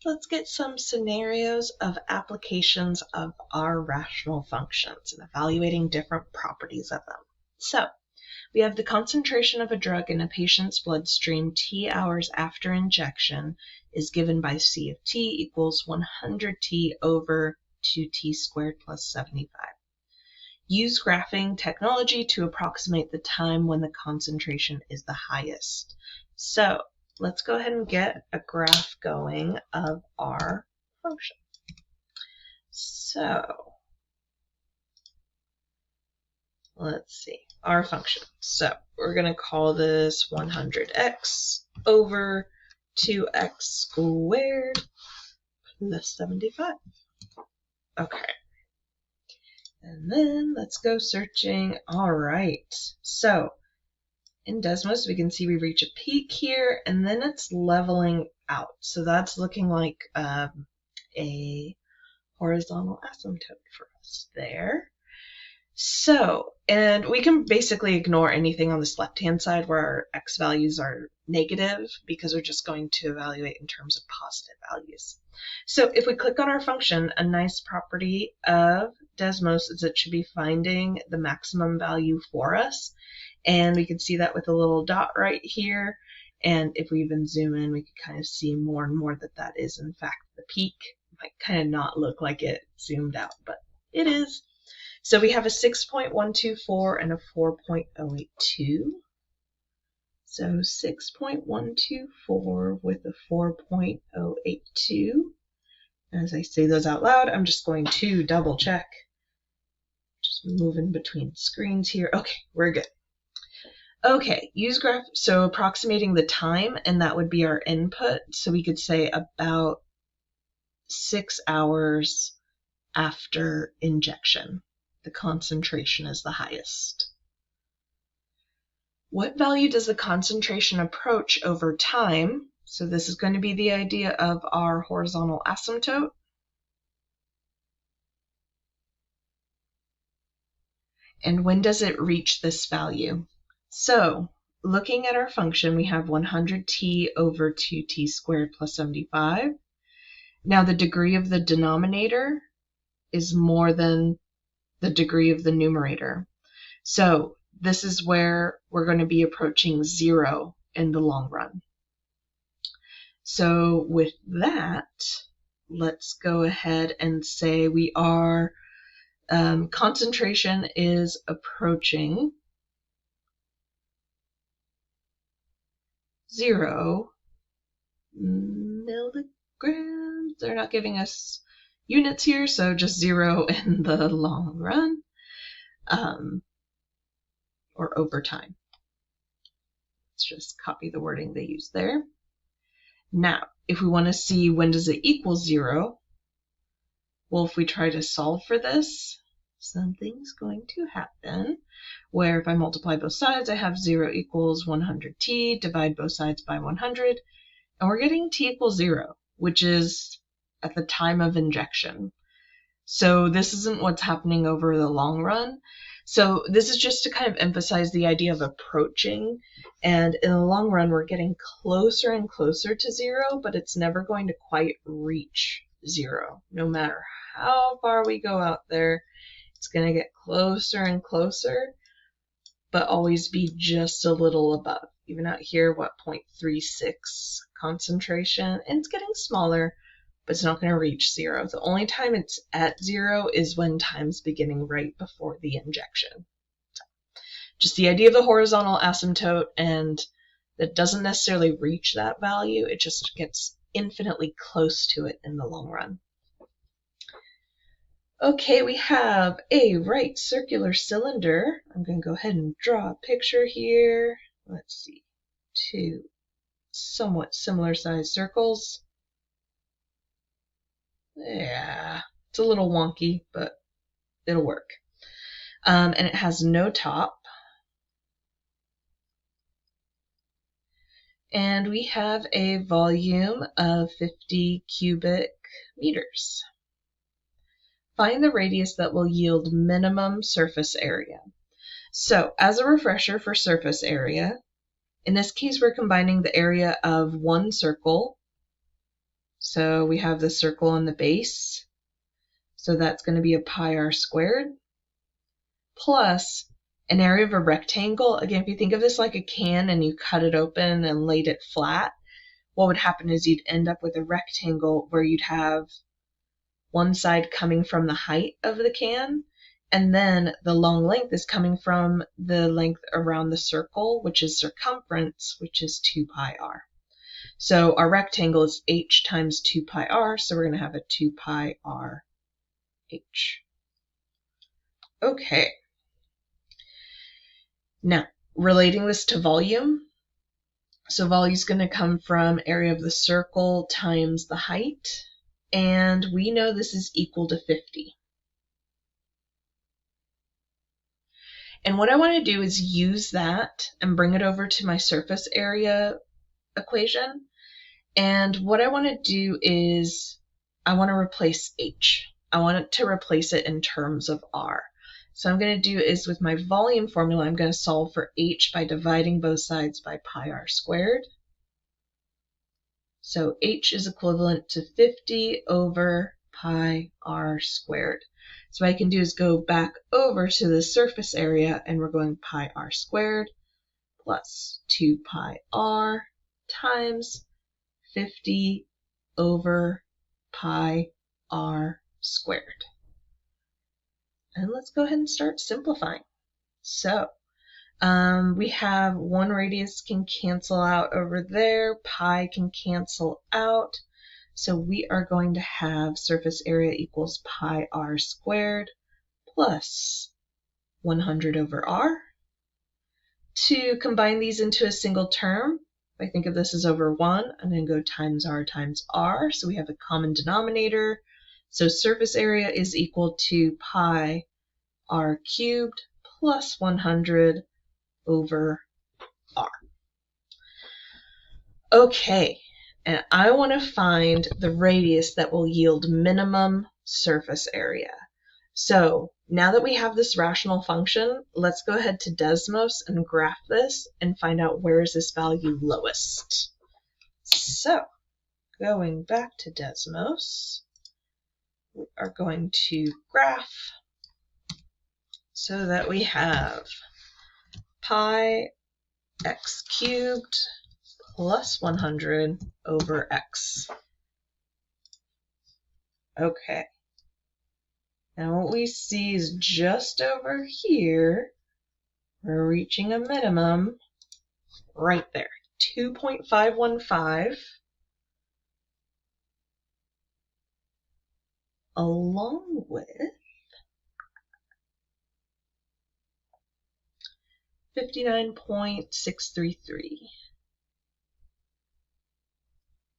Let's get some scenarios of applications of our rational functions and evaluating different properties of them. So, we have the concentration of a drug in a patient's bloodstream T hours after injection is given by C of T equals 100T over 2T squared plus 75. Use graphing technology to approximate the time when the concentration is the highest. So let's go ahead and get a graph going of our function. So let's see, our function. So we're going to call this 100x over 2x squared plus 75. Okay. And then let's go searching. All right. So in Desmos, we can see we reach a peak here, and then it's leveling out. So that's looking like a horizontal asymptote for us there. So, and we can basically ignore anything on this left-hand side where our x values are negative because we're just going to evaluate in terms of positive values. So if we click on our function, a nice property of Desmos is it should be finding the maximum value for us. And we can see that with a little dot right here. And if we even zoom in, we can kind of see more and more that that is in fact the peak. It might kind of not look like it zoomed out, but it is. So we have a 6.124 and a 4.082. So 6.124 with a 4.082. As I say those out loud, I'm just going to double check. Just moving between screens here. Okay, we're good. Okay, use graph, so approximating the time, and that would be our input. So we could say about 6 hours after injection. The concentration is the highest. What value does the concentration approach over time? So this is going to be the idea of our horizontal asymptote. And when does it reach this value? So looking at our function, we have 100t over 2t squared plus 75. Now the degree of the denominator is more than the degree of the numerator. So this is where we're going to be approaching 0 in the long run. So with that, let's go ahead and say we are, concentration is approaching 0 milligrams. They're not giving us units here, so just 0 in the long run, or over time. Let's just copy the wording they use there. Now, if we want to see when does it equal 0, well, if we try to solve for this, something's going to happen where if I multiply both sides, I have 0 equals 100t, divide both sides by 100, and we're getting t equals 0, which is at the time of injection. So this isn't what's happening over the long run. So this is just to kind of emphasize the idea of approaching, and in the long run we're getting closer and closer to 0, but it's never going to quite reach 0. No matter how far we go out there, it's going to get closer and closer, but always be just a little above. Even out here, what, 0.36 concentration, and it's getting smaller, but it's not going to reach 0. The only time it's at 0 is when time's beginning right before the injection. So, just the idea of the horizontal asymptote, and that doesn't necessarily reach that value, it just gets infinitely close to it in the long run. Okay, we have a right circular cylinder. I'm going to go ahead and draw a picture here. Let's see, 2 somewhat similar sized circles. Yeah, it's a little wonky, but it'll work. And it has no top. And we have a volume of 50 cubic meters. Find the radius that will yield minimum surface area. So, as a refresher for surface area, in this case we're combining the area of one circle. So we have the circle on the base. So that's going to be a pi r squared plus an area of a rectangle. Again, if you think of this like a can and you cut it open and laid it flat, what would happen is you'd end up with a rectangle where you'd have one side coming from the height of the can, and then the long length is coming from the length around the circle, which is circumference, which is 2 pi r. So our rectangle is h times 2 pi r, so we're going to have a 2 pi r h. Okay. Now, relating this to volume. So volume is going to come from area of the circle times the height, and we know this is equal to 50. And what I want to do is use that and bring it over to my surface area equation. And what I want to do is I want to replace h. I want to replace it in terms of r. So I'm going to do is with my volume formula, I'm going to solve for h by dividing both sides by pi r squared. So h is equivalent to 50 over pi r squared. So what I can do is go back over to the surface area, and we're going pi r squared plus 2 pi r times 50 over pi r squared. And let's go ahead and start simplifying. So we have one radius can cancel out over there, pi can cancel out. So we are going to have surface area equals pi r squared plus 100 over r. To combine these into a single term, if I think of this as over 1, I'm going to go times r, so we have a common denominator. So surface area is equal to pi r cubed plus 100 over r. Okay, and I want to find the radius that will yield minimum surface area. So now that we have this rational function, let's go ahead to Desmos and graph this and find out where is this value lowest. So going back to Desmos, we are going to graph so that we have pi x cubed plus 100 over x. Okay. Now what we see is just over here, we're reaching a minimum right there, 2.515, along with 59.633.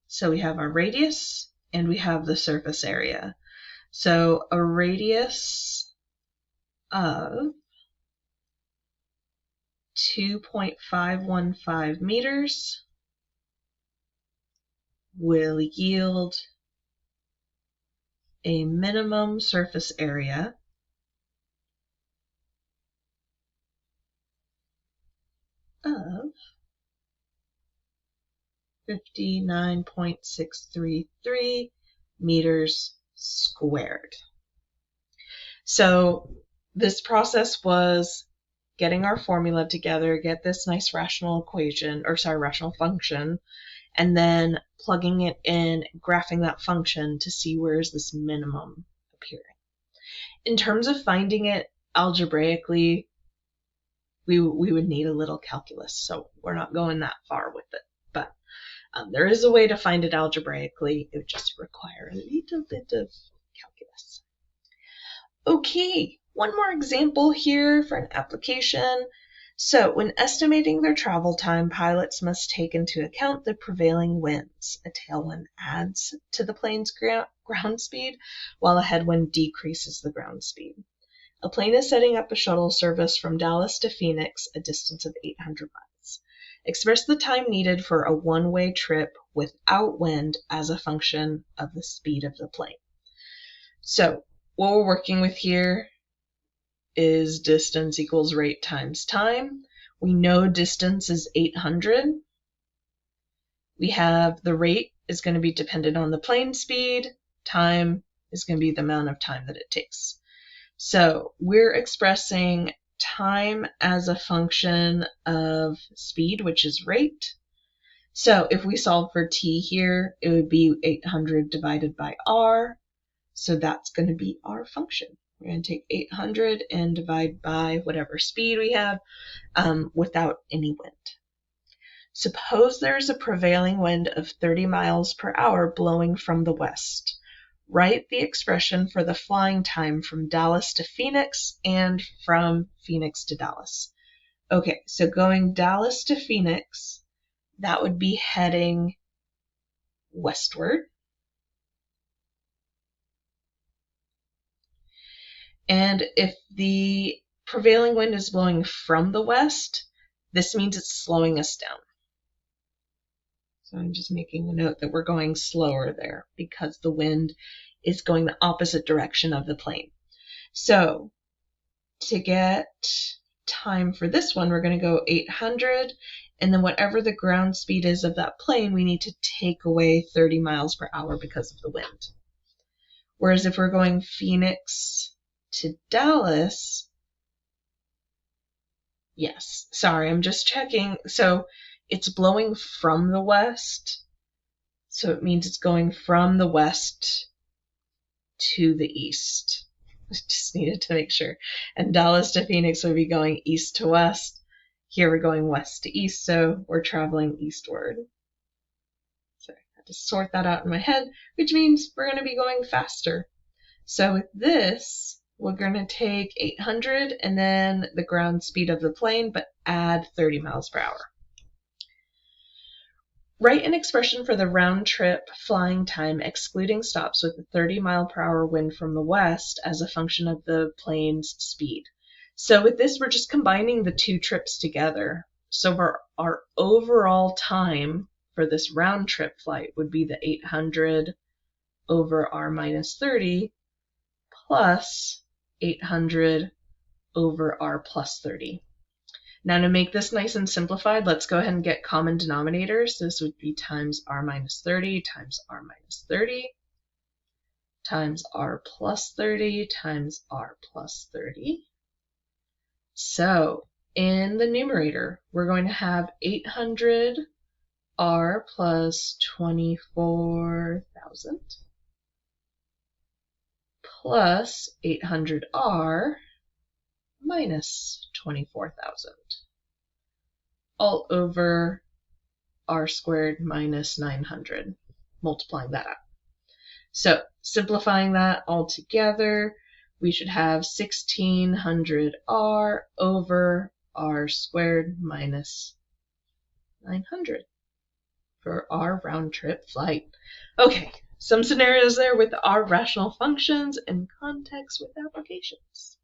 So we have our radius and we have the surface area. So a radius of 2.515 meters will yield a minimum surface area of 59.633 meters squared. So this process was getting our formula together, get this nice rational function, and then plugging it in, graphing that function to see where is this minimum appearing. In terms of finding it algebraically, we would need a little calculus, so we're not going that far with it. But there is a way to find it algebraically. It would just require a little bit of calculus. Okay, one more example here for an application. So when estimating their travel time, pilots must take into account the prevailing winds. A tailwind adds to the plane's ground speed, while a headwind decreases the ground speed. A plane is setting up a shuttle service from Dallas to Phoenix, a distance of 800 miles. Express the time needed for a one-way trip without wind as a function of the speed of the plane. So what we're working with here is distance equals rate times time. We know distance is 800. we have the rate is going to be dependent on the plane speed, time is going to be the amount of time that it takes. So we're expressing time as a function of speed, which is rate. So if we solve for t here, it would be 800 divided by r. So that's going to be our function. We're going to take 800 and divide by whatever speed we have without any wind. Suppose there's a prevailing wind of 30 miles per hour blowing from the west. Write the expression for the flying time from Dallas to Phoenix and from Phoenix to Dallas. Okay, so going Dallas to Phoenix, that would be heading westward. And if the prevailing wind is blowing from the west, this means it's slowing us down. So I'm just making a note that we're going slower there because the wind is going the opposite direction of the plane. So to get time for this one, we're going to go 800, and then whatever the ground speed is of that plane, we need to take away 30 miles per hour because of the wind. Whereas if we're going Phoenix to Dallas, yes, sorry, I'm just checking. So it's blowing from the west, so it means it's going from the west to the east. I just needed to make sure. And Dallas to Phoenix would be going east to west. Here we're going west to east, so we're traveling eastward. So I had to sort that out in my head, which means we're going to be going faster. So with this, we're going to take 800 and then the ground speed of the plane, but add 30 miles per hour. Write an expression for the round trip flying time excluding stops with a 30 mile per hour wind from the west as a function of the plane's speed. So with this, we're just combining the two trips together. So our overall time for this round trip flight would be the 800 over r minus 30 plus 800 over r plus 30. Now to make this nice and simplified, let's go ahead and get common denominators. This would be times r minus 30 times r minus 30 times r plus 30 times r plus 30. So in the numerator, we're going to have 800 r plus 24,000 plus 800 r minus 24,000, all over r squared minus 900, multiplying that out. So simplifying that all together, we should have 1600 r over r squared minus 900 for our round trip flight. Okay, some scenarios there with our rational functions and context with applications.